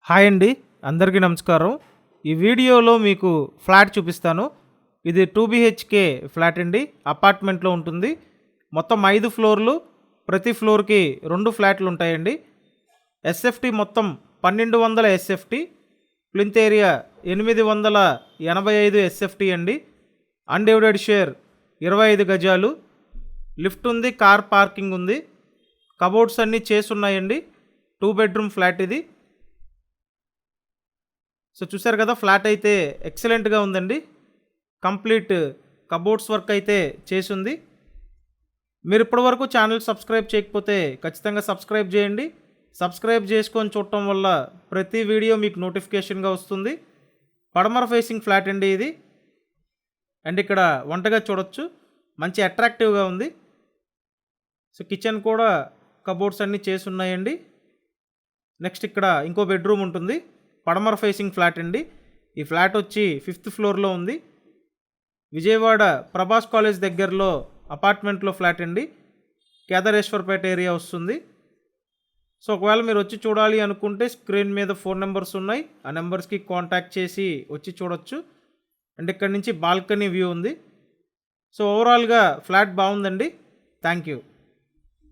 Hi అండి, అందరికీ నమస్కారం. ఈ వీడియోలో మీకు ఫ్లాట్ చూపిస్తాను. ఇది 2 BHK ఫ్లాట్ అండి. అపార్ట్మెంట్లో ఉంటుంది. మొత్తం 5 ఫ్లోర్లు, ప్రతి ఫ్లోర్కి 2 ఫ్లాట్లు ఉంటాయండి. ఎస్ఎఫ్టీ మొత్తం 1200 ఎస్ఎఫ్టీ, ప్లింత్ ఏరియా 885 ఎస్ఎఫ్టీ అండి. అన్డివైడెడ్ షేర్ 25 గజాలు. లిఫ్ట్ ఉంది, కార్ పార్కింగ్ ఉంది, కబోర్డ్స్ అన్నీ చేసున్నాయండి. 2 బెడ్రూమ్ ఫ్లాట్ ఇది. సో చూసారు కదా, ఫ్లాట్ అయితే ఎక్సలెంట్గా ఉందండి. కంప్లీట్ కబోర్డ్స్ వర్క్ అయితే చేసింది. మీరు ఇప్పటివరకు ఛానల్ సబ్స్క్రైబ్ చేయకపోతే ఖచ్చితంగా సబ్స్క్రైబ్ చేయండి. సబ్స్క్రైబ్ చేసుకొని చూడటం వల్ల ప్రతి వీడియో మీకు నోటిఫికేషన్గా వస్తుంది. పడమర ఫేసింగ్ ఫ్లాట్ అండి ఇది. అండ్ ఇక్కడ వంటగా చూడొచ్చు, మంచి అట్రాక్టివ్గా ఉంది. సో కిచెన్ కూడా కబోర్డ్స్ అన్నీ చేసి ఉన్నాయండి. నెక్స్ట్ ఇక్కడ ఇంకో బెడ్రూమ్ ఉంటుంది. పడమర ఫేసింగ్ ఫ్లాట్ అండి. ఈ ఫ్లాట్ వచ్చి 5th ఫ్లోర్లో ఉంది. విజయవాడ ప్రభాస్ కాలేజ్ దగ్గరలో అపార్ట్మెంట్లో ఫ్లాట్ అండి. కేదారేశ్వర్పేట ఏరియా వస్తుంది. సో ఒకవేళ మీరు వచ్చి చూడాలి అనుకుంటే స్క్రీన్ మీద ఫోన్ నెంబర్స్ ఉన్నాయి. ఆ నెంబర్స్కి కాంటాక్ట్ చేసి వచ్చి చూడొచ్చు. అండ్ ఇక్కడ నుంచి బాల్కనీ వ్యూ ఉంది. సో ఓవరాల్గా ఫ్లాట్ బాగుందండి. Thank you.